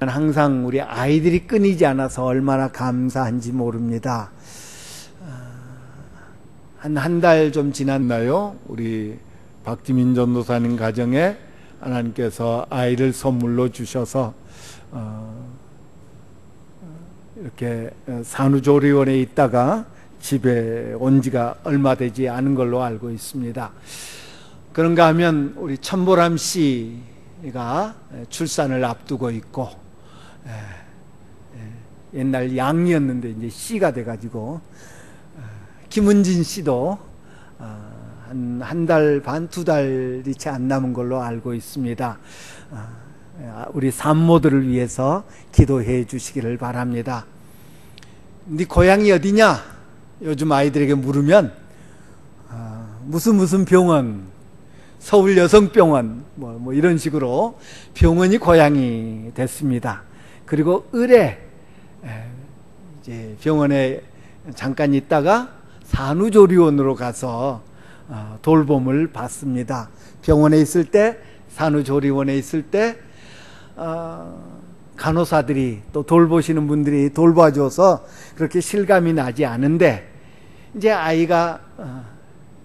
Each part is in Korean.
항상 우리 아이들이 끊이지 않아서 얼마나 감사한지 모릅니다. 한 달 좀 지났나요? 우리 박지민 전도사님 가정에 하나님께서 아이를 선물로 주셔서 이렇게 산후조리원에 있다가 집에 온 지가 얼마 되지 않은 걸로 알고 있습니다. 그런가 하면 우리 천보람 씨가 출산을 앞두고 있고, 옛날 양이었는데 이제 씨가 돼가지고, 김은진 씨도 한 달 반, 2달이 채 안 남은 걸로 알고 있습니다. 우리 산모들을 위해서 기도해 주시기를 바랍니다. 네 고향이 어디냐? 요즘 아이들에게 물으면 무슨 병원, 서울 여성병원 뭐 이런 식으로 병원이 고향이 됐습니다. 그리고 을에 이제 병원에 잠깐 있다가 산후조리원으로 가서 돌봄을 받습니다. 병원에 있을 때, 산후조리원에 있을 때 간호사들이 또 돌보시는 분들이 돌봐줘서 그렇게 실감이 나지 않은데, 이제 아이가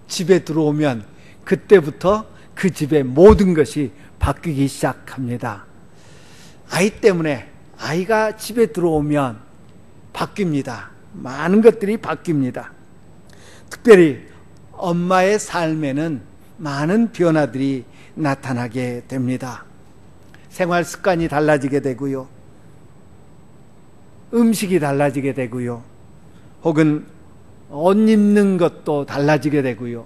집에 들어오면 그때부터 그 집의 모든 것이 바뀌기 시작합니다. 아이 때문에, 아이가 집에 들어오면 바뀝니다. 많은 것들이 바뀝니다. 특별히 엄마의 삶에는 많은 변화들이 나타나게 됩니다. 생활 습관이 달라지게 되고요, 음식이 달라지게 되고요, 혹은 옷 입는 것도 달라지게 되고요,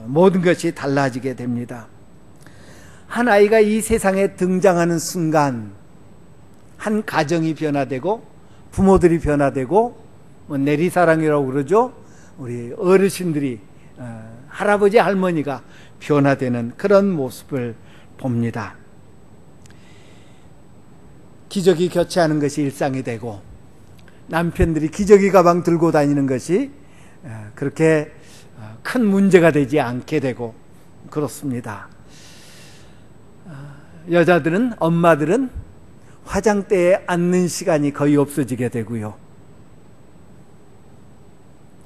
모든 것이 달라지게 됩니다. 한 아이가 이 세상에 등장하는 순간 한 가정이 변화되고, 부모들이 변화되고, 내리사랑이라고 그러죠. 우리 어르신들이, 할아버지 할머니가 변화되는 그런 모습을 봅니다. 기저귀 교체하는 것이 일상이 되고, 남편들이 기저귀 가방 들고 다니는 것이 그렇게 큰 문제가 되지 않게 되고 그렇습니다. 여자들은, 엄마들은 화장대에 앉는 시간이 거의 없어지게 되고요,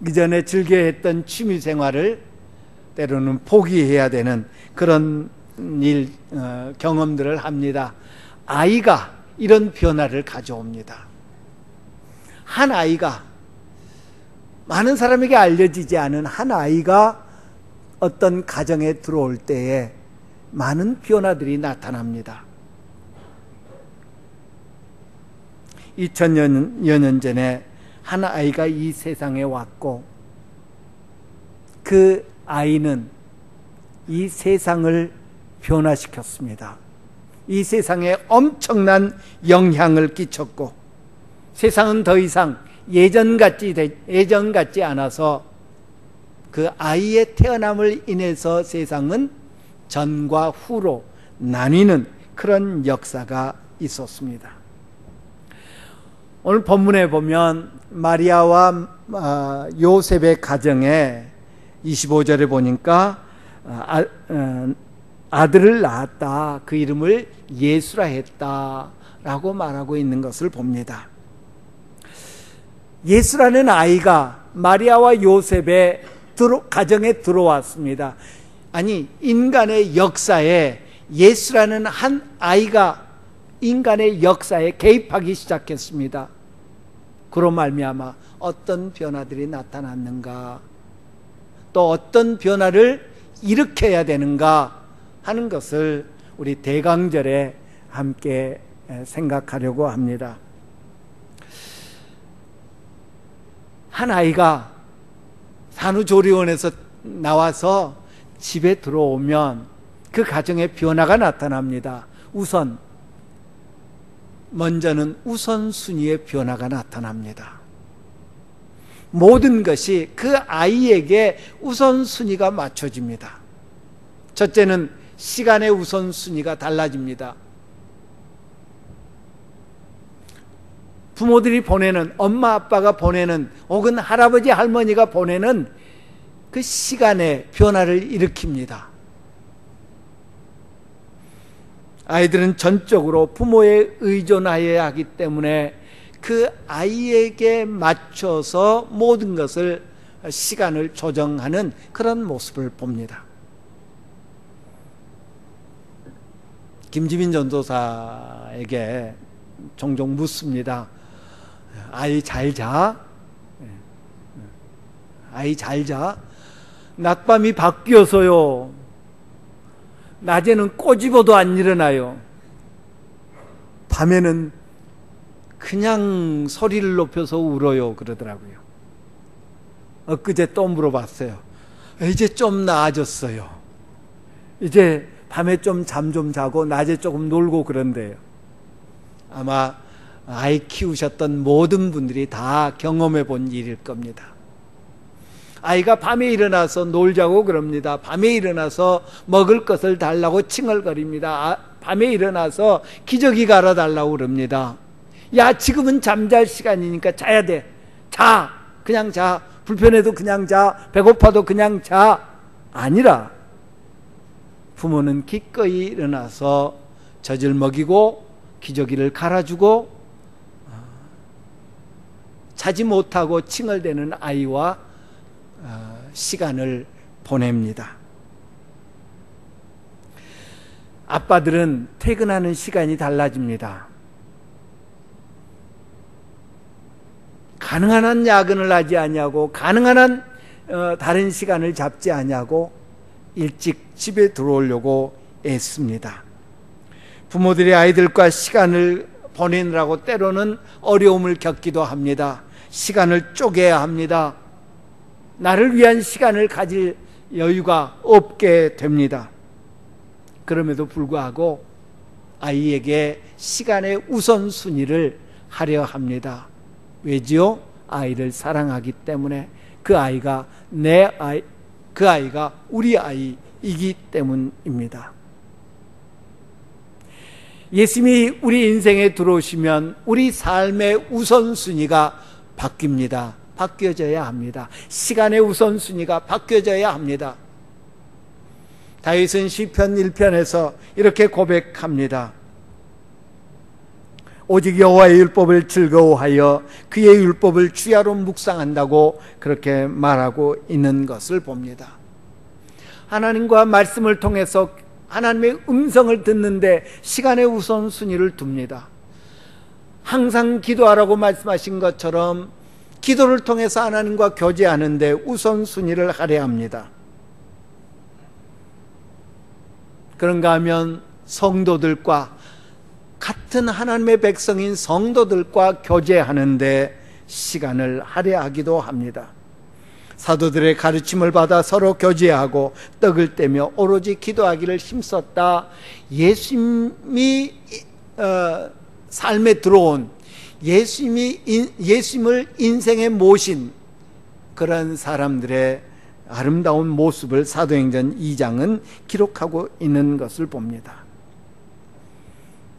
이전에 즐겨했던 취미 생활을 때로는 포기해야 되는 그런 경험들을 합니다. 아이가 이런 변화를 가져옵니다. 한 아이가, 많은 사람에게 알려지지 않은 한 아이가 어떤 가정에 들어올 때에 많은 변화들이 나타납니다. 2000여 년 전에 한 아이가 이 세상에 왔고, 그 아이는 이 세상을 변화시켰습니다. 이 세상에 엄청난 영향을 끼쳤고, 세상은 더 이상 예전 같지 않아서 그 아이의 태어남을 인해서 세상은 전과 후로 나뉘는 그런 역사가 있었습니다. 오늘 본문에 보면 마리아와 요셉의 가정에 25절에 보니까 아들을 낳았다, 그 이름을 예수라 했다 라고 말하고 있는 것을 봅니다. 예수라는 아이가 마리아와 요셉의 가정에 들어왔습니다. 아니, 인간의 역사에 예수라는 한 아이가 인간의 역사에 개입하기 시작했습니다. 그로 말미암아 어떤 변화들이 나타났는가, 또 어떤 변화를 일으켜야 되는가 하는 것을 우리 대강절에 함께 생각하려고 합니다. 한 아이가 산후조리원에서 나와서 집에 들어오면 그 가정에 변화가 나타납니다. 먼저는 우선순위의 변화가 나타납니다. 모든 것이 그 아이에게 우선순위가 맞춰집니다. 첫째는 시간의 우선순위가 달라집니다. 부모들이 보내는, 엄마 아빠가 보내는, 혹은 할아버지 할머니가 보내는 그 시간의 변화를 일으킵니다. 아이들은 전적으로 부모에 의존하여야 하기 때문에 그 아이에게 맞춰서 모든 것을 시간을 조정하는 그런 모습을 봅니다. 김지민 전도사에게 종종 묻습니다. 아이 잘 자? 아이 잘 자? 낮밤이 바뀌어서요, 낮에는 꼬집어도 안 일어나요. 밤에는 그냥 소리를 높여서 울어요 그러더라고요. 엊그제 또 물어봤어요. 이제 좀 나아졌어요. 이제 밤에 좀 잠 좀 자고 낮에 조금 놀고 그런데요. 아마 아이 키우셨던 모든 분들이 다 경험해 본 일일 겁니다. 아이가 밤에 일어나서 놀자고 그럽니다. 밤에 일어나서 먹을 것을 달라고 칭얼거립니다. 밤에 일어나서 기저귀 갈아달라고 그럽니다. 야, 지금은 잠잘 시간이니까 자야 돼. 자, 그냥 자. 불편해도 그냥 자. 배고파도 그냥 자. 아니라 부모는 기꺼이 일어나서 젖을 먹이고 기저귀를 갈아주고 자지 못하고 칭얼대는 아이와 시간을 보냅니다. 아빠들은 퇴근하는 시간이 달라집니다. 가능한 한 야근을 하지 아니하고 가능한 한 다른 시간을 잡지 아니하고 일찍 집에 들어오려고 애씁니다. 부모들이 아이들과 시간을 보내느라고 때로는 어려움을 겪기도 합니다. 시간을 쪼개야 합니다. 나를 위한 시간을 가질 여유가 없게 됩니다. 그럼에도 불구하고 아이에게 시간의 우선순위를 하려 합니다. 왜지요? 아이를 사랑하기 때문에. 그 아이가 내 아이, 그 아이가 우리 아이이기 때문입니다. 예수님이 우리 인생에 들어오시면 우리 삶의 우선순위가 바뀝니다. 바뀌어져야 합니다. 시간의 우선순위가 바뀌어져야 합니다. 다윗은 시편 1편에서 이렇게 고백합니다. 오직 여호와의 율법을 즐거워하여 그의 율법을 주야로 묵상한다고 그렇게 말하고 있는 것을 봅니다. 하나님과 말씀을 통해서 하나님의 음성을 듣는데 시간의 우선순위를 둡니다. 항상 기도하라고 말씀하신 것처럼 기도를 통해서 하나님과 교제하는데 우선순위를 하려 합니다. 그런가 하면 성도들과 같은 하나님의 백성인 성도들과 교제하는데 시간을 할애하기도 합니다. 사도들의 가르침을 받아 서로 교제하고 떡을 떼며 오로지 기도하기를 힘썼다. 예수님이 삶에 들어온 예수님을 인생에 모신 그런 사람들의 아름다운 모습을 사도행전 2장은 기록하고 있는 것을 봅니다.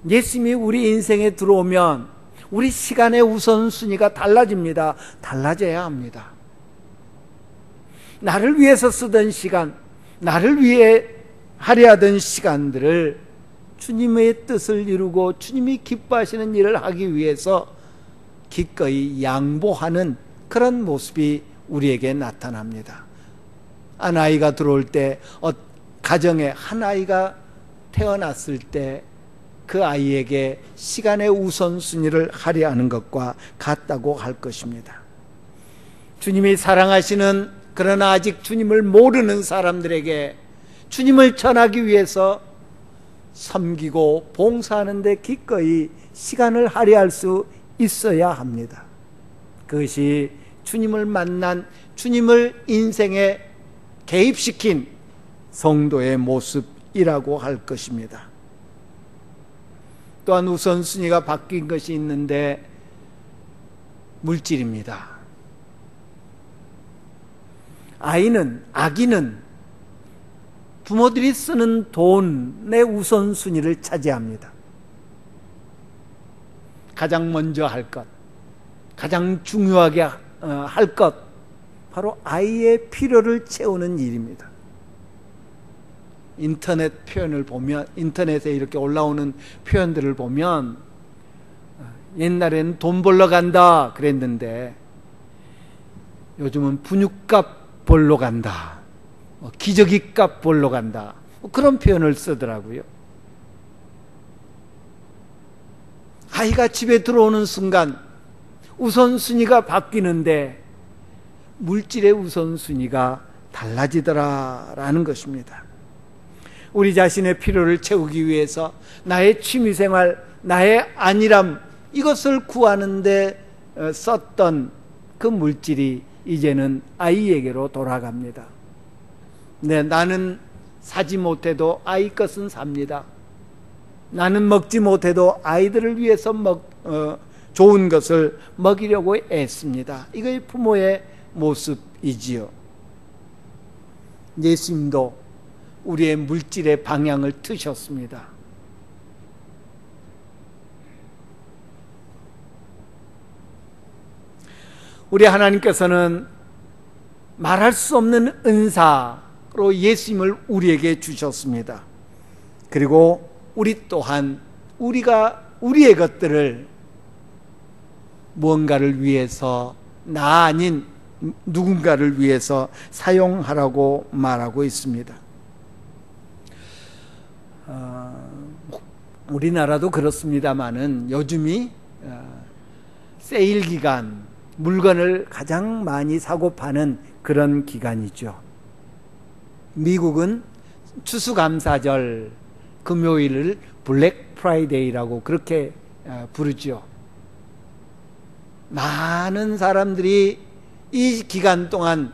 예수님이 우리 인생에 들어오면 우리 시간의 우선순위가 달라집니다. 달라져야 합니다. 나를 위해서 쓰던 시간, 나를 위해 할애하던 시간들을 주님의 뜻을 이루고 주님이 기뻐하시는 일을 하기 위해서 기꺼이 양보하는 그런 모습이 우리에게 나타납니다. 한 아이가 들어올 때, 가정에 한 아이가 태어났을 때 그 아이에게 시간의 우선순위를 할애하는 것과 같다고 할 것입니다. 주님이 사랑하시는, 그러나 아직 주님을 모르는 사람들에게 주님을 전하기 위해서 섬기고 봉사하는 데 기꺼이 시간을 할애할 수 있어야 합니다. 그것이 주님을 만난, 주님을 인생에 개입시킨 성도의 모습이라고 할 것입니다. 또한 우선순위가 바뀐 것이 있는데 물질입니다. 아기는 부모들이 쓰는 돈의 우선순위를 차지합니다. 가장 먼저 할 것, 가장 중요하게 할 것, 바로 아이의 필요를 채우는 일입니다. 인터넷 표현을 보면, 인터넷에 이렇게 올라오는 표현들을 보면 옛날에는 돈 벌러 간다 그랬는데 요즘은 분유값 벌러 간다, 기저귀 값 벌러 간다, 그런 표현을 쓰더라고요. 아이가 집에 들어오는 순간 우선순위가 바뀌는데 물질의 우선순위가 달라지더라라는 것입니다. 우리 자신의 필요를 채우기 위해서 나의 취미생활, 나의 안일함, 이것을 구하는데 썼던 그 물질이 이제는 아이에게로 돌아갑니다. 네, 나는 사지 못해도 아이 것은 삽니다. 나는 먹지 못해도 아이들을 위해서 좋은 것을 먹이려고 애씁니다. 이것이 부모의 모습이지요. 예수님도 우리의 물질의 방향을 트셨습니다. 우리 하나님께서는 말할 수 없는 은사로 예수님을 우리에게 주셨습니다. 그리고 우리 또한 우리의 것들을 무언가를 위해서, 나 아닌 누군가를 위해서 사용하라고 말하고 있습니다. 우리나라도 그렇습니다마는 요즘이 세일 기간, 물건을 가장 많이 사고 파는 그런 기간이죠. 미국은 추수감사절 금요일을 블랙 프라이데이라고 그렇게 부르죠. 많은 사람들이 이 기간 동안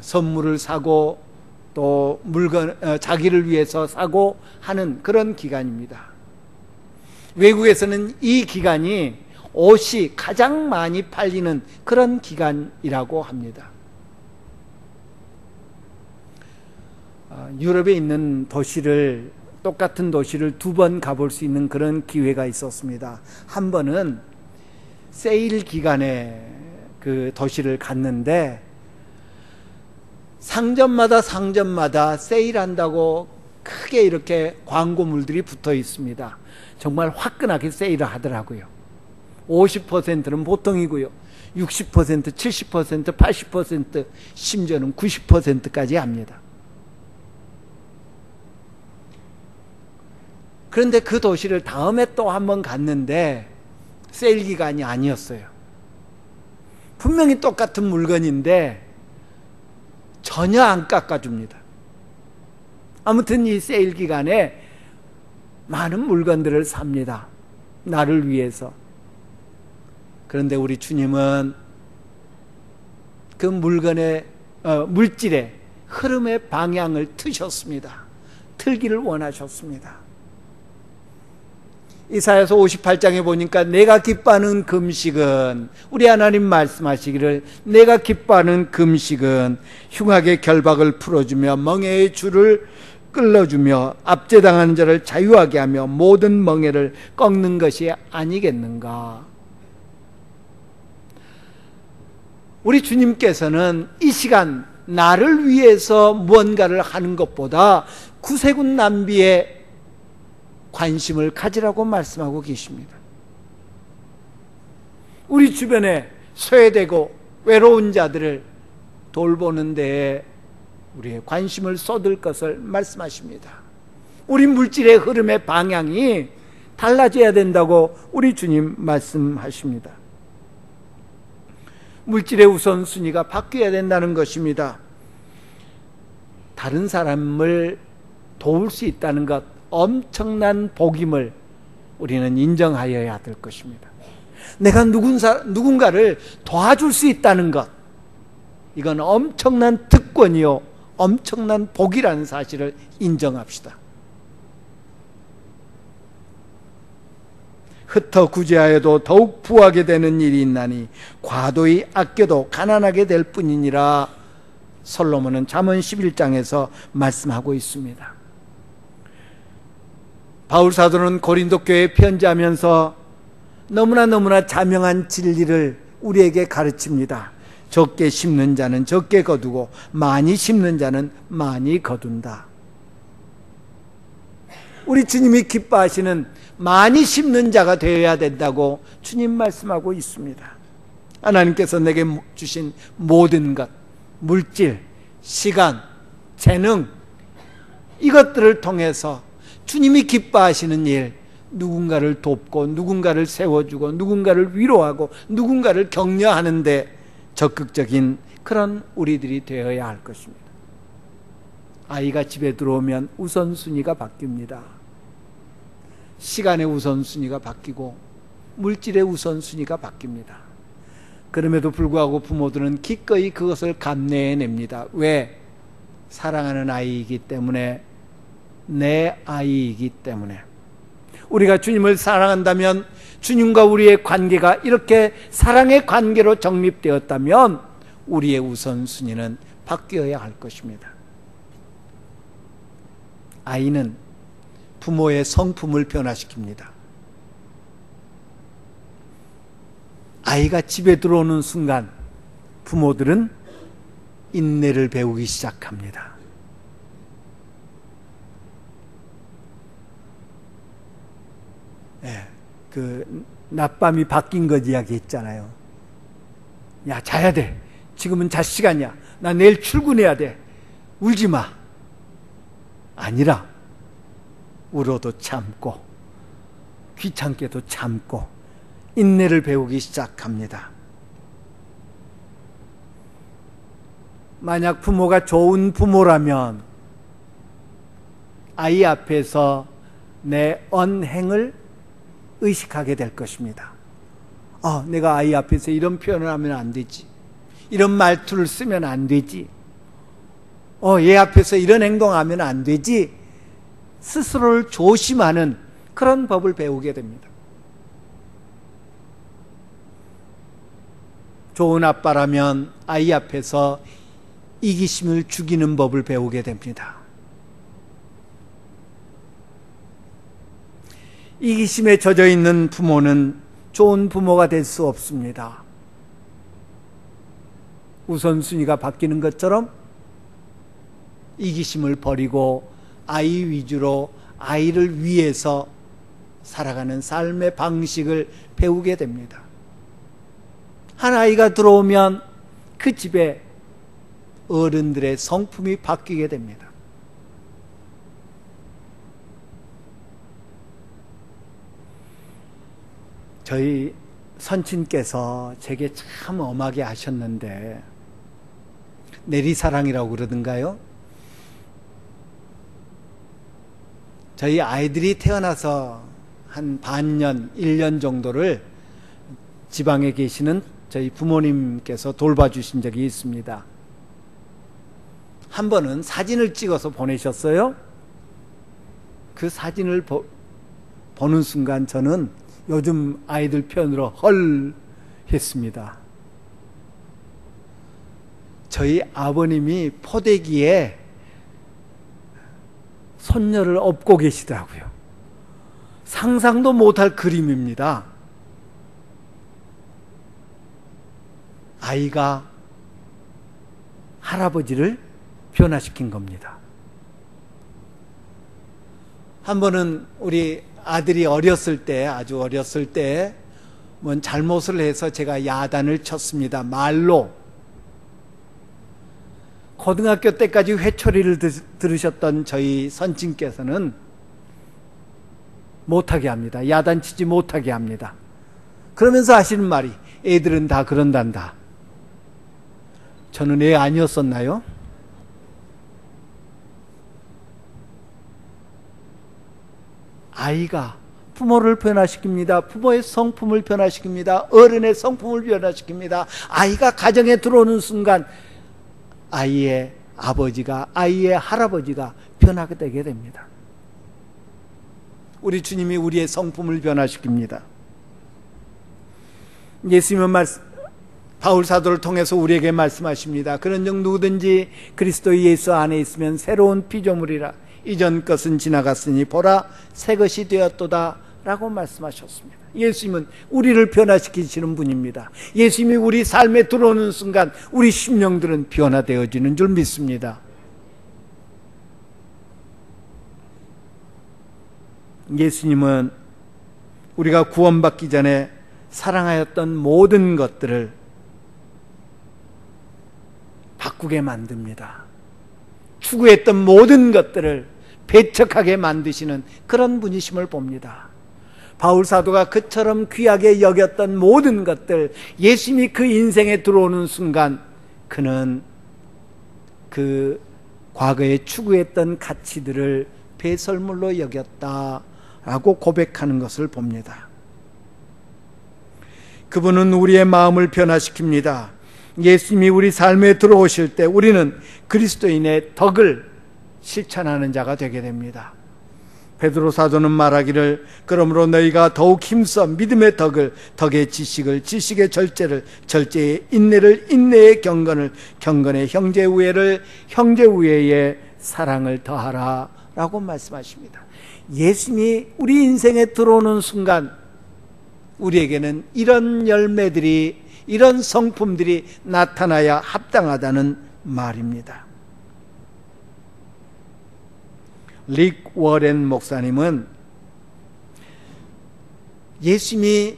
선물을 사고 또 자기를 위해서 사고 하는 그런 기간입니다. 외국에서는 이 기간이 옷이 가장 많이 팔리는 그런 기간이라고 합니다. 유럽에 있는 똑같은 도시를 두 번 가볼 수 있는 그런 기회가 있었습니다. 한 번은 세일 기간에 그 도시를 갔는데 상점마다 세일한다고 크게 이렇게 광고물들이 붙어 있습니다. 정말 화끈하게 세일을 하더라고요. 50%는 보통이고요. 60%, 70%, 80%, 심지어는 90%까지 합니다. 그런데 그 도시를 다음에 또 한 번 갔는데 세일 기간이 아니었어요. 분명히 똑같은 물건인데 전혀 안 깎아줍니다. 아무튼 이 세일 기간에 많은 물건들을 삽니다. 나를 위해서. 그런데 우리 주님은 그 물질의 흐름의 방향을 트셨습니다. 틀기를 원하셨습니다. 이사야서 58장에 보니까 내가 기뻐하는 금식은, 우리 하나님 말씀하시기를 내가 기뻐하는 금식은 흉악의 결박을 풀어주며 멍에의 줄을 끌어주며 압제당하는 자를 자유하게 하며 모든 멍에를 꺾는 것이 아니겠는가. 우리 주님께서는 이 시간 나를 위해서 무언가를 하는 것보다 구세군 남비의 관심을 가지라고 말씀하고 계십니다. 우리 주변에 소외되고 외로운 자들을 돌보는 데에 우리의 관심을 쏟을 것을 말씀하십니다. 우리 물질의 흐름의 방향이 달라져야 된다고 우리 주님 말씀하십니다. 물질의 우선순위가 바뀌어야 된다는 것입니다. 다른 사람을 도울 수 있다는 것, 엄청난 복임을 우리는 인정하여야 될 것입니다. 내가 누군가를 도와줄 수 있다는 것, 이건 엄청난 특권이요 엄청난 복이라는 사실을 인정합시다. 흩어 구제하여도 더욱 부하게 되는 일이 있나니 과도히 아껴도 가난하게 될 뿐이니라. 솔로몬은 잠언 11장에서 말씀하고 있습니다. 바울 사도는 고린도 교회에 편지하면서 너무나 자명한 진리를 우리에게 가르칩니다. 적게 심는 자는 적게 거두고 많이 심는 자는 많이 거둔다. 우리 주님이 기뻐하시는 많이 심는 자가 되어야 된다고 주님 말씀하고 있습니다. 하나님께서 내게 주신 모든 것, 물질, 시간, 재능, 이것들을 통해서 주님이 기뻐하시는 일, 누군가를 돕고 누군가를 세워주고 누군가를 위로하고 누군가를 격려하는데 적극적인 그런 우리들이 되어야 할 것입니다. 아이가 집에 들어오면 우선순위가 바뀝니다. 시간의 우선순위가 바뀌고 물질의 우선순위가 바뀝니다. 그럼에도 불구하고 부모들은 기꺼이 그것을 감내해냅니다. 왜? 사랑하는 아이이기 때문에, 내 아이이기 때문에. 우리가 주님을 사랑한다면, 주님과 우리의 관계가 이렇게 사랑의 관계로 정립되었다면 우리의 우선순위는 바뀌어야 할 것입니다. 아이는 부모의 성품을 변화시킵니다. 아이가 집에 들어오는 순간 부모들은 인내를 배우기 시작합니다. 그 낮밤이 바뀐 것 이야기했잖아요. 야, 자야 돼. 지금은 잘 시간이야. 나 내일 출근해야 돼. 울지 마. 아니라 울어도 참고 귀찮게도 참고 인내를 배우기 시작합니다. 만약 부모가 좋은 부모라면 아이 앞에서 내 언행을 의식하게 될 것입니다. 내가 아이 앞에서 이런 표현을 하면 안 되지. 이런 말투를 쓰면 안 되지. 얘 앞에서 이런 행동하면 안 되지. 스스로를 조심하는 그런 법을 배우게 됩니다. 좋은 아빠라면 아이 앞에서 이기심을 죽이는 법을 배우게 됩니다. 이기심에 젖어 있는 부모는 좋은 부모가 될 수 없습니다. 우선순위가 바뀌는 것처럼 이기심을 버리고 아이 위주로 아이를 위해서 살아가는 삶의 방식을 배우게 됩니다. 한 아이가 들어오면 그 집에 어른들의 성품이 바뀌게 됩니다. 저희 선친께서 제게 참 엄하게 하셨는데, 내리사랑이라고 그러던가요? 저희 아이들이 태어나서 한 반년, 1년 정도를 지방에 계시는 저희 부모님께서 돌봐주신 적이 있습니다. 한 번은 사진을 찍어서 보내셨어요. 그 사진을 보는 순간 저는 요즘 아이들 표현으로 헐 했습니다. 저희 아버님이 포대기에 손녀를 업고 계시더라고요. 상상도 못할 그림입니다. 아이가 할아버지를 변화시킨 겁니다. 한 번은 우리 아들이 어렸을 때, 아주 어렸을 때 뭔 잘못을 해서 제가 야단을 쳤습니다. 말로. 고등학교 때까지 회초리를 들으셨던 저희 선친께서는 못하게 합니다. 야단치지 못하게 합니다. 그러면서 하시는 말이, 애들은 다 그런단다. 저는 애 아니었었나요? 아이가 부모를 변화시킵니다. 부모의 성품을 변화시킵니다. 어른의 성품을 변화시킵니다. 아이가 가정에 들어오는 순간 아이의 아버지가, 아이의 할아버지가 변하게 되게 됩니다. 우리 주님이 우리의 성품을 변화시킵니다. 예수님은 바울 사도를 통해서 우리에게 말씀하십니다. 그런즉 누구든지 그리스도 예수 안에 있으면 새로운 피조물이라. 이전 것은 지나갔으니 보라 새 것이 되었도다 라고 말씀하셨습니다. 예수님은 우리를 변화시키시는 분입니다. 예수님이 우리 삶에 들어오는 순간 우리 심령들은 변화되어지는 줄 믿습니다. 예수님은 우리가 구원받기 전에 사랑하였던 모든 것들을 바꾸게 만듭니다. 추구했던 모든 것들을 배척하게 만드시는 그런 분이심을 봅니다. 바울 사도가 그처럼 귀하게 여겼던 모든 것들, 예수님이 그 인생에 들어오는 순간 그는 그 과거에 추구했던 가치들을 배설물로 여겼다라고 고백하는 것을 봅니다. 그분은 우리의 마음을 변화시킵니다. 예수님이 우리 삶에 들어오실 때 우리는 그리스도인의 덕을 실천하는 자가 되게 됩니다. 베드로 사도는 말하기를 그러므로 너희가 더욱 힘써 믿음의 덕을, 덕의 지식을, 지식의 절제를, 절제의 인내를, 인내의 경건을, 경건의 형제 우애를, 형제 우애의 사랑을 더하라 라고 말씀하십니다. 예수님이 우리 인생에 들어오는 순간 우리에게는 이런 열매들이, 이런 성품들이 나타나야 합당하다는 말입니다. 릭 워렌 목사님은 예수님이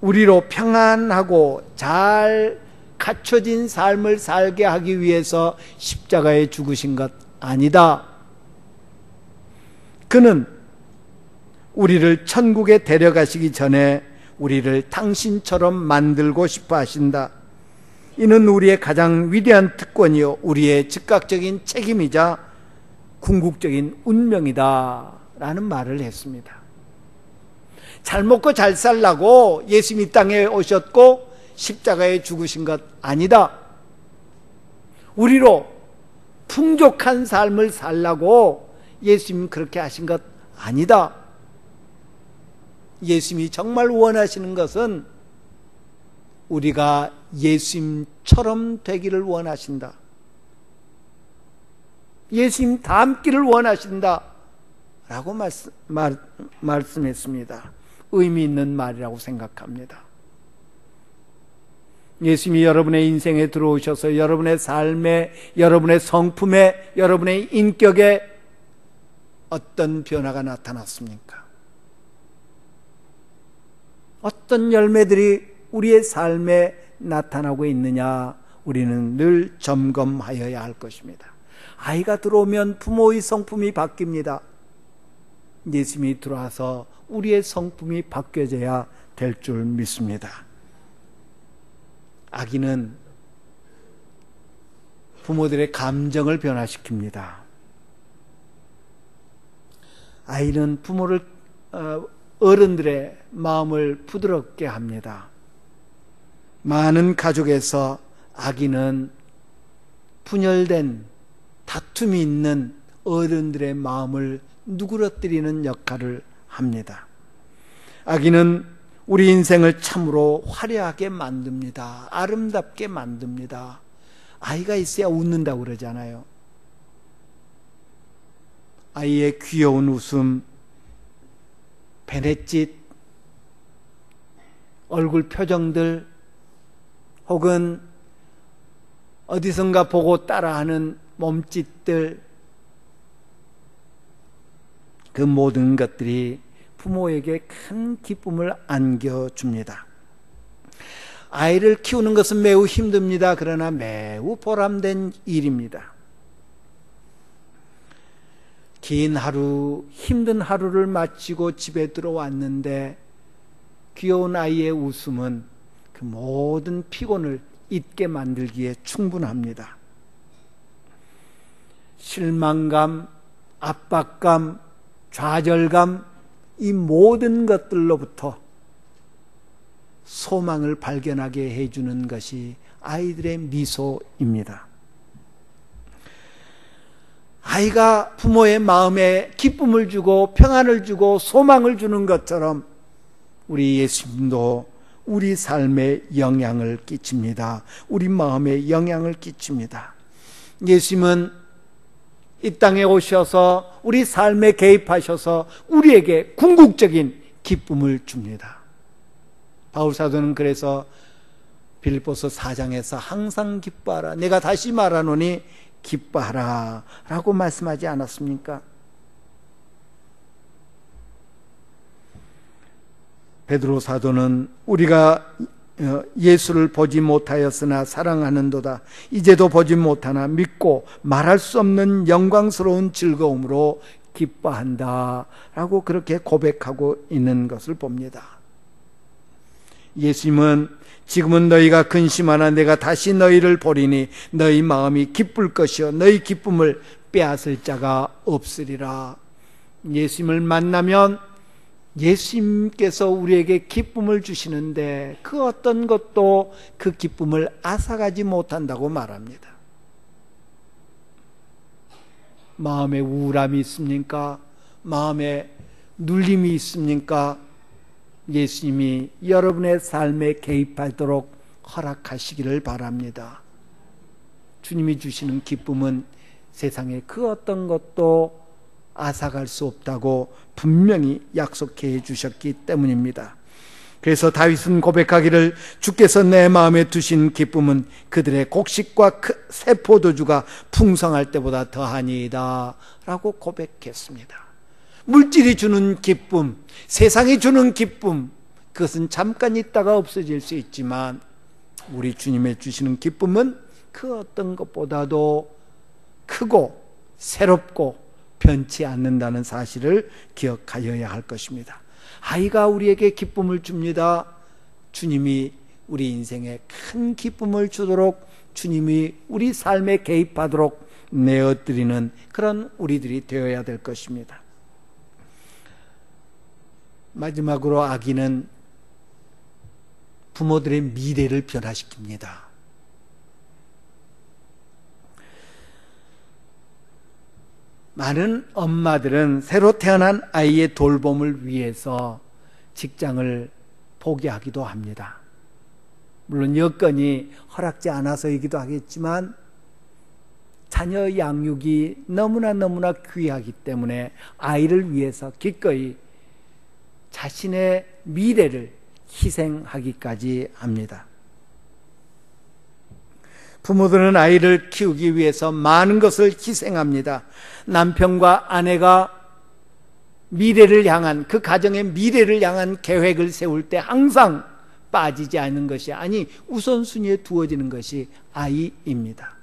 우리로 평안하고 잘 갖춰진 삶을 살게 하기 위해서 십자가에 죽으신 것 아니다. 그는 우리를 천국에 데려가시기 전에 우리를 당신처럼 만들고 싶어 하신다. 이는 우리의 가장 위대한 특권이요 우리의 즉각적인 책임이자 궁극적인 운명이다 라는 말을 했습니다. 잘 먹고 잘 살라고 예수님이 땅에 오셨고 십자가에 죽으신 것 아니다. 우리로 풍족한 삶을 살라고 예수님이 그렇게 하신 것 아니다. 예수님이 정말 원하시는 것은 우리가 예수님처럼 되기를 원하신다. 예수님 닮기를 원하신다 라고 말씀했습니다. 의미 있는 말이라고 생각합니다. 예수님이 여러분의 인생에 들어오셔서 여러분의 삶에, 여러분의 성품에, 여러분의 인격에 어떤 변화가 나타났습니까? 어떤 열매들이 우리의 삶에 나타나고 있느냐 우리는 늘 점검하여야 할 것입니다. 아이가 들어오면 부모의 성품이 바뀝니다. 예수님이 들어와서 우리의 성품이 바뀌어져야 될 줄 믿습니다. 아기는 부모들의 감정을 변화시킵니다. 아이는 어른들의 마음을 부드럽게 합니다. 많은 가족에서 아기는 분열된 다툼이 있는 어른들의 마음을 누그러뜨리는 역할을 합니다. 아기는 우리 인생을 참으로 화려하게 만듭니다. 아름답게 만듭니다. 아이가 있어야 웃는다고 그러잖아요. 아이의 귀여운 웃음, 베넷짓, 얼굴 표정들, 혹은 어디선가 보고 따라하는 몸짓들, 그 모든 것들이 부모에게 큰 기쁨을 안겨줍니다. 아이를 키우는 것은 매우 힘듭니다. 그러나 매우 보람된 일입니다. 긴 하루, 힘든 하루를 마치고 집에 들어왔는데 귀여운 아이의 웃음은 그 모든 피곤을 잊게 만들기에 충분합니다. 실망감, 압박감, 좌절감, 이 모든 것들로부터 소망을 발견하게 해주는 것이 아이들의 미소입니다. 아이가 부모의 마음에 기쁨을 주고 평안을 주고 소망을 주는 것처럼 우리 예수님도 우리 삶에 영향을 끼칩니다. 우리 마음에 영향을 끼칩니다. 예수님은 이 땅에 오셔서 우리 삶에 개입하셔서 우리에게 궁극적인 기쁨을 줍니다. 바울 사도는 그래서 빌립보서 4장에서 항상 기뻐하라, 내가 다시 말하노니 기뻐하라 라고 말씀하지 않았습니까? 베드로 사도는 우리가 예수를 보지 못하였으나 사랑하는도다. 이제도 보지 못하나 믿고 말할 수 없는 영광스러운 즐거움으로 기뻐한다 라고 그렇게 고백하고 있는 것을 봅니다. 예수님은 지금은 너희가 근심하나 내가 다시 너희를 보리니 너희 마음이 기쁠 것이요 너희 기쁨을 빼앗을 자가 없으리라. 예수님을 만나면 예수님께서 우리에게 기쁨을 주시는데 그 어떤 것도 그 기쁨을 앗아가지 못한다고 말합니다. 마음에 우울함이 있습니까? 마음에 눌림이 있습니까? 예수님이 여러분의 삶에 개입하도록 허락하시기를 바랍니다. 주님이 주시는 기쁨은 세상에 그 어떤 것도 앗아갈 수 없다고 분명히 약속해 주셨기 때문입니다. 그래서 다윗은 고백하기를 주께서 내 마음에 두신 기쁨은 그들의 곡식과 새 포도주가 풍성할 때보다 더하니이다 라고 고백했습니다. 물질이 주는 기쁨, 세상이 주는 기쁨, 그것은 잠깐 있다가 없어질 수 있지만 우리 주님의 주시는 기쁨은 그 어떤 것보다도 크고 새롭고 변치 않는다는 사실을 기억하여야 할 것입니다. 아이가 우리에게 기쁨을 줍니다. 주님이 우리 인생에 큰 기쁨을 주도록 주님이 우리 삶에 개입하도록 내어드리는 그런 우리들이 되어야 될 것입니다. 마지막으로 악인은 부모들의 미래를 변화시킵니다. 많은 엄마들은 새로 태어난 아이의 돌봄을 위해서 직장을 포기하기도 합니다. 물론 여건이 허락지 않아서이기도 하겠지만 자녀 양육이 너무나 귀하기 때문에 아이를 위해서 기꺼이 자신의 미래를 희생하기까지 합니다. 부모들은 아이를 키우기 위해서 많은 것을 희생합니다. 남편과 아내가 미래를 향한, 그 가정의 미래를 향한 계획을 세울 때 항상 빠지지 않는 것이, 아니 우선순위에 두어지는 것이 아이입니다.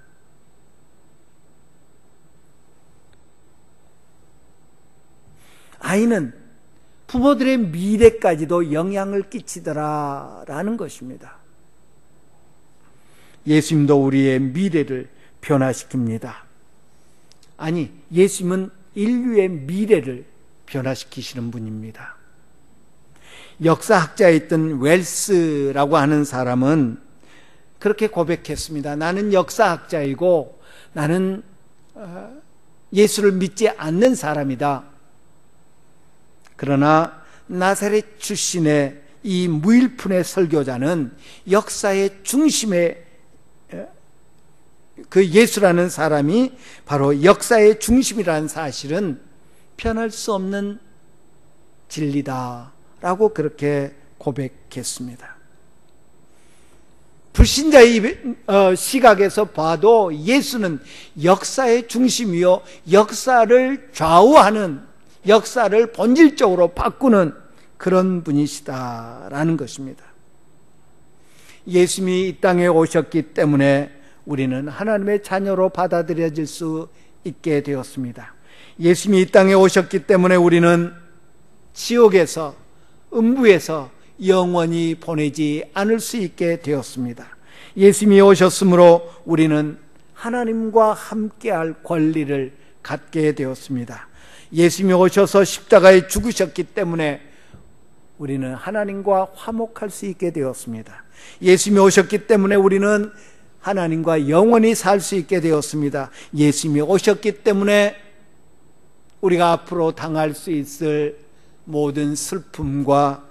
아이는 부모들의 미래까지도 영향을 끼치더라라는 것입니다. 예수님도 우리의 미래를 변화시킵니다. 아니, 예수님은 인류의 미래를 변화시키시는 분입니다. 역사학자였던 웰스라고 하는 사람은 그렇게 고백했습니다. 나는 역사학자이고 나는 예수를 믿지 않는 사람이다. 그러나 나사렛 출신의 이 무일푼의 설교자는 역사의 중심에 그 예수라는 사람이 바로 역사의 중심이라는 사실은 변할 수 없는 진리다라고 그렇게 고백했습니다. 불신자의 시각에서 봐도 예수는 역사의 중심이요 역사를 좌우하는, 역사를 본질적으로 바꾸는 그런 분이시다라는 것입니다. 예수님이 이 땅에 오셨기 때문에 우리는 하나님의 자녀로 받아들여질 수 있게 되었습니다. 예수님이 이 땅에 오셨기 때문에 우리는 지옥에서, 음부에서 영원히 보내지 않을 수 있게 되었습니다. 예수님이 오셨으므로 우리는 하나님과 함께할 권리를 갖게 되었습니다. 예수님이 오셔서 십자가에 죽으셨기 때문에 우리는 하나님과 화목할 수 있게 되었습니다. 예수님이 오셨기 때문에 우리는 하나님과 영원히 살 수 있게 되었습니다. 예수님이 오셨기 때문에 우리가 앞으로 당할 수 있을 모든 슬픔과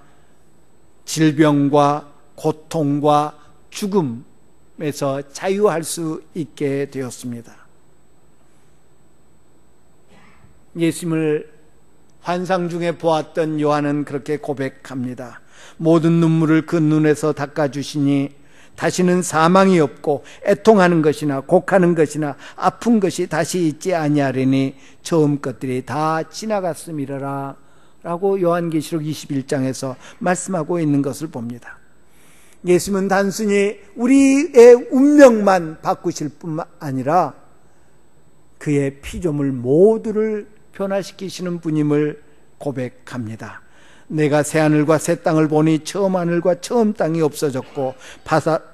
질병과 고통과 죽음에서 자유할 수 있게 되었습니다. 예수님을 환상 중에 보았던 요한은 그렇게 고백합니다. 모든 눈물을 그 눈에서 닦아주시니 다시는 사망이 없고 애통하는 것이나 곡하는 것이나 아픈 것이 다시 있지 아니하리니 처음 것들이 다 지나갔음이라 라고 요한계시록 21장에서 말씀하고 있는 것을 봅니다. 예수님은 단순히 우리의 운명만 바꾸실 뿐만 아니라 그의 피조물 모두를 변화시키시는 분임을 고백합니다. 내가 새하늘과 새 땅을 보니 처음 하늘과 처음 땅이 없어졌고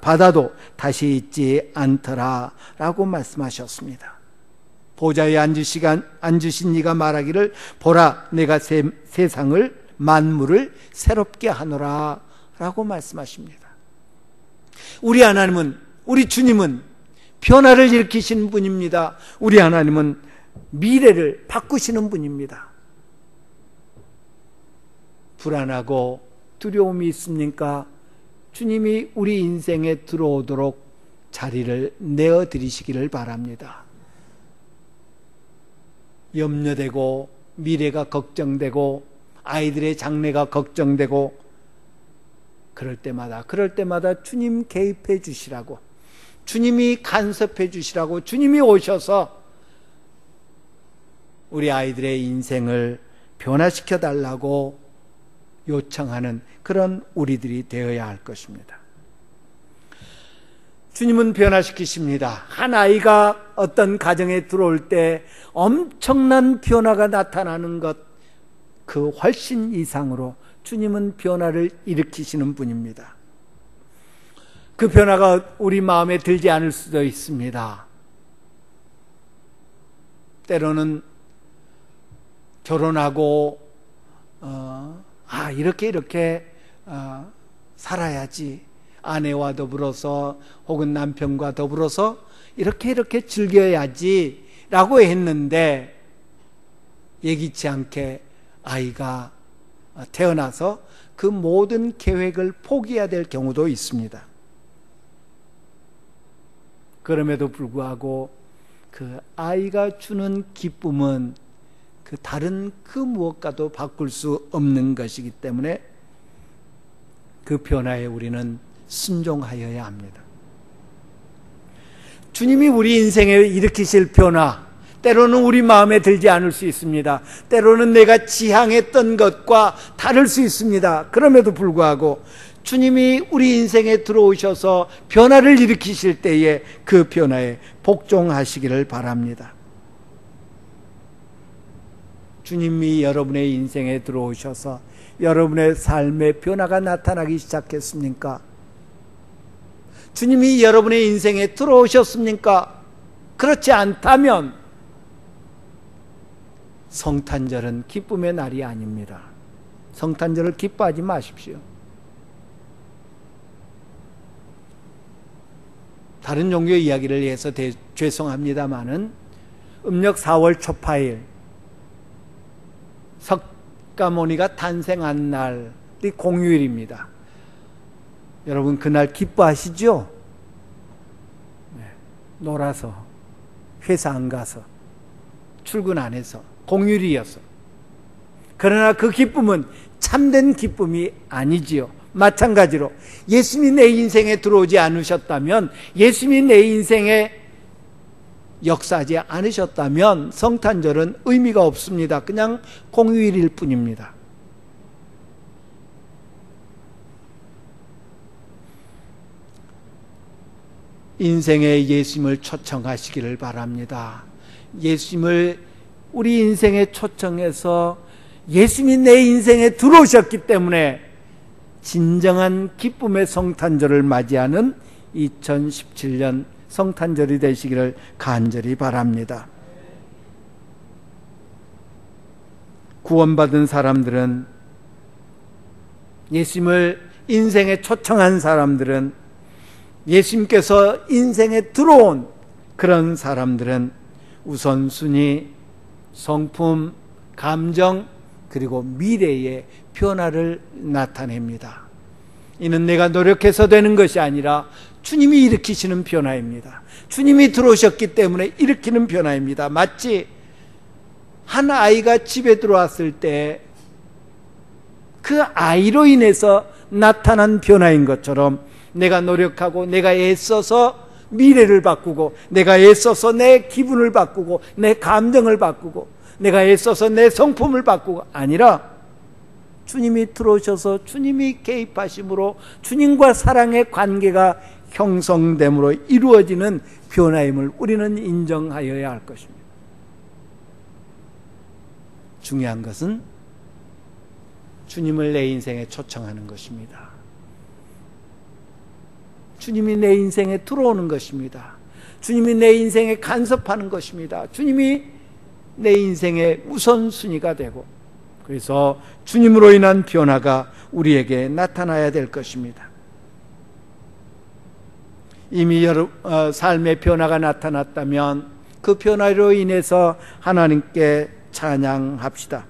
바다도 다시 있지 않더라 라고 말씀하셨습니다. 보좌에 앉으신 이가 말하기를 보라 내가 세상을 만물을 새롭게 하노라 라고 말씀하십니다. 우리 하나님은, 우리 주님은 변화를 일으키시는 분입니다. 우리 하나님은 미래를 바꾸시는 분입니다. 불안하고 두려움이 있습니까? 주님이 우리 인생에 들어오도록 자리를 내어드리시기를 바랍니다. 염려되고 미래가 걱정되고 아이들의 장래가 걱정되고 그럴 때마다 주님 개입해 주시라고, 주님이 간섭해 주시라고, 주님이 오셔서 우리 아이들의 인생을 변화시켜 달라고 요청하는 그런 우리들이 되어야 할 것입니다. 주님은 변화시키십니다. 한 아이가 어떤 가정에 들어올 때 엄청난 변화가 나타나는 것, 그 훨씬 이상으로 주님은 변화를 일으키시는 분입니다. 그 변화가 우리 마음에 들지 않을 수도 있습니다. 때로는 결혼하고 이렇게 살아야지, 아내와 더불어서 혹은 남편과 더불어서 이렇게 즐겨야지 라고 했는데 예기치 않게 아이가 태어나서 그 모든 계획을 포기해야 될 경우도 있습니다. 그럼에도 불구하고 그 아이가 주는 기쁨은 그 다른 그 무엇과도 바꿀 수 없는 것이기 때문에 그 변화에 우리는 순종하여야 합니다. 주님이 우리 인생에 일으키실 변화, 때로는 우리 마음에 들지 않을 수 있습니다. 때로는 내가 지향했던 것과 다를 수 있습니다. 그럼에도 불구하고 주님이 우리 인생에 들어오셔서 변화를 일으키실 때에 그 변화에 복종하시기를 바랍니다. 주님이 여러분의 인생에 들어오셔서 여러분의 삶의 변화가 나타나기 시작했습니까? 주님이 여러분의 인생에 들어오셨습니까? 그렇지 않다면 성탄절은 기쁨의 날이 아닙니다. 성탄절을 기뻐하지 마십시오. 다른 종교의 이야기를 해서 죄송합니다마는 음력 4월 초파일 석가모니가 탄생한 날이 공휴일입니다. 여러분 그날 기뻐하시죠? 네, 놀아서, 회사 안 가서, 출근 안 해서, 공휴일이어서. 그러나 그 기쁨은 참된 기쁨이 아니지요. 마찬가지로 예수님이 내 인생에 들어오지 않으셨다면, 예수님이 내 인생에 역사하지 않으셨다면 성탄절은 의미가 없습니다. 그냥 공휴일일 뿐입니다. 인생에 예수님을 초청하시기를 바랍니다. 예수님을 우리 인생에 초청해서 예수님이 내 인생에 들어오셨기 때문에 진정한 기쁨의 성탄절을 맞이하는 2017년 성탄절이 되시기를 간절히 바랍니다. 구원받은 사람들은, 예수님을 인생에 초청한 사람들은, 예수님께서 인생에 들어온 그런 사람들은 우선순위, 성품, 감정, 그리고 미래의 변화를 나타냅니다. 이는 내가 노력해서 되는 것이 아니라 주님이 일으키시는 변화입니다. 주님이 들어오셨기 때문에 일으키는 변화입니다. 마치 한 아이가 집에 들어왔을 때 그 아이로 인해서 나타난 변화인 것처럼 내가 노력하고 내가 애써서 미래를 바꾸고, 내가 애써서 내 기분을 바꾸고, 내 감정을 바꾸고, 내가 애써서 내 성품을 바꾸고 아니라 주님이 들어오셔서 주님이 개입하심으로 주님과 사랑의 관계가 형성됨으로 이루어지는 변화임을 우리는 인정하여야 할 것입니다. 중요한 것은 주님을 내 인생에 초청하는 것입니다. 주님이 내 인생에 들어오는 것입니다. 주님이 내 인생에 간섭하는 것입니다. 주님이 내 인생의 우선순위가 되고, 그래서 주님으로 인한 변화가 우리에게 나타나야 될 것입니다. 이미 삶의 변화가 나타났다면 그 변화로 인해서 하나님께 찬양합시다.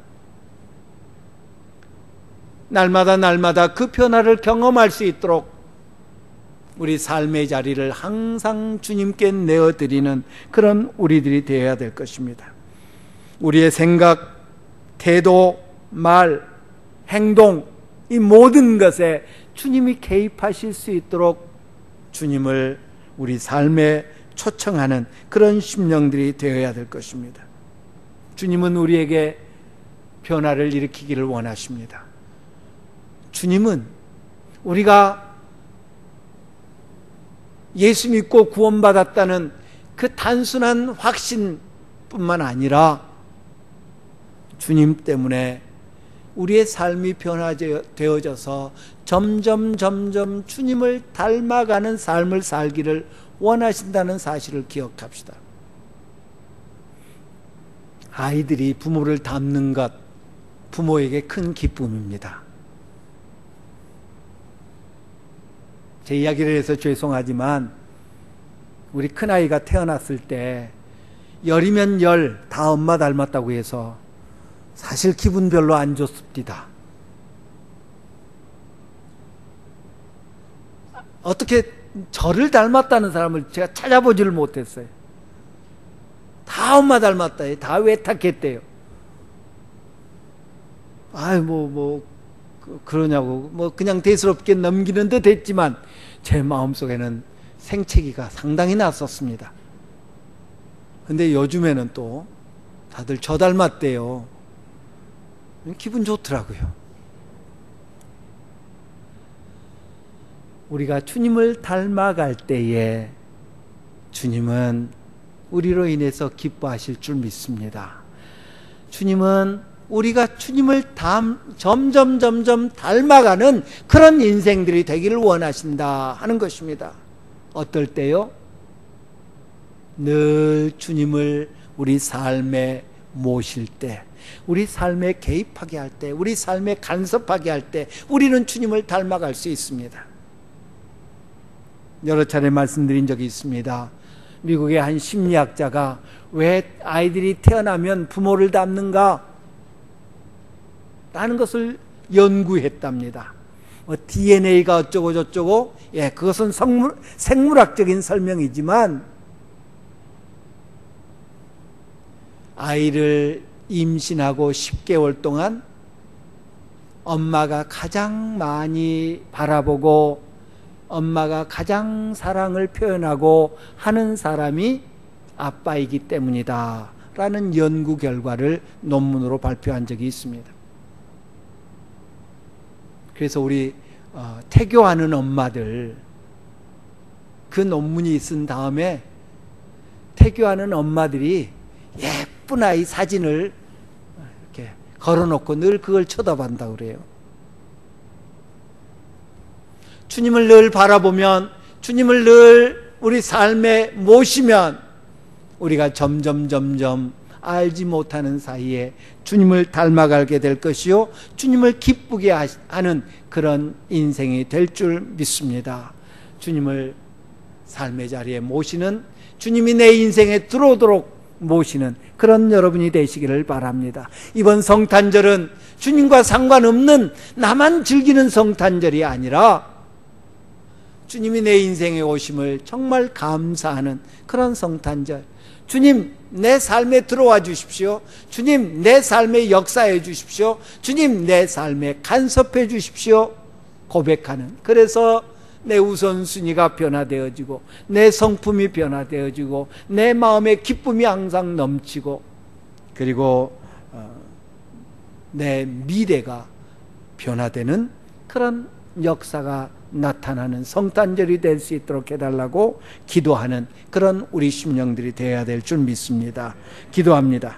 날마다 그 변화를 경험할 수 있도록 우리 삶의 자리를 항상 주님께 내어드리는 그런 우리들이 되어야 될 것입니다. 우리의 생각, 태도, 말, 행동, 이 모든 것에 주님이 개입하실 수 있도록 주님을 우리 삶에 초청하는 그런 심령들이 되어야 될 것입니다. 주님은 우리에게 변화를 일으키기를 원하십니다. 주님은 우리가 예수 믿고 구원받았다는 그 단순한 확신뿐만 아니라 주님 때문에 우리의 삶이 변화되어져서 점점 주님을 닮아가는 삶을 살기를 원하신다는 사실을 기억합시다. 아이들이 부모를 닮는 것, 부모에게 큰 기쁨입니다. 제 이야기를 해서 죄송하지만 우리 큰아이가 태어났을 때 열이면 열 다 엄마 닮았다고 해서 사실 기분 별로 안 좋습니다. 어떻게 저를 닮았다는 사람을 제가 찾아보지를 못했어요. 다 엄마 닮았다, 다 외탁했대요. 그러냐고 그냥 대수롭게 넘기는 듯 했지만 제 마음속에는 생채기가 상당히 났었습니다. 근데 요즘에는 또 다들 저 닮았대요. 기분 좋더라고요. 우리가 주님을 닮아갈 때에 주님은 우리로 인해서 기뻐하실 줄 믿습니다. 주님은 우리가 주님을 점점 닮아가는 그런 인생들이 되기를 원하신다 하는 것입니다. 어떨 때요? 늘 주님을 우리 삶에 모실 때, 우리 삶에 개입하게 할 때, 우리 삶에 간섭하게 할 때 우리는 주님을 닮아갈 수 있습니다. 여러 차례 말씀드린 적이 있습니다. 미국의 한 심리학자가 왜 아이들이 태어나면 부모를 닮는가 라는 것을 연구했답니다. DNA가 어쩌고 저쩌고, 그것은 생물학적인 설명이지만 아이를 임신하고 10개월 동안 엄마가 가장 많이 바라보고 엄마가 가장 사랑을 표현하고 하는 사람이 아빠이기 때문이다 라는 연구 결과를 논문으로 발표한 적이 있습니다. 그래서 우리 태교하는 엄마들, 그 논문이 쓴 다음에 태교하는 엄마들이 예쁜 아이 사진을 이렇게 걸어놓고 늘 그걸 쳐다본다고 그래요. 주님을 늘 바라보면, 주님을 늘 우리 삶에 모시면 우리가 점점 알지 못하는 사이에 주님을 닮아가게 될 것이요, 주님을 기쁘게 하는 그런 인생이 될 줄 믿습니다. 주님을 삶의 자리에 모시는, 주님이 내 인생에 들어오도록 모시는 그런 여러분이 되시기를 바랍니다. 이번 성탄절은 주님과 상관없는 나만 즐기는 성탄절이 아니라 주님이 내 인생에 오심을 정말 감사하는 그런 성탄절. 주님, 내 삶에 들어와 주십시오. 주님, 내 삶에 역사해 주십시오. 주님, 내 삶에 간섭해 주십시오. 고백하는, 그래서 내 우선순위가 변화되어지고 내 성품이 변화되어지고 내 마음의 기쁨이 항상 넘치고, 그리고 내 미래가 변화되는 그런 역사가 나타나는 성탄절이 될 수 있도록 해달라고 기도하는 그런 우리 심령들이 되어야 될 줄 믿습니다. 기도합니다.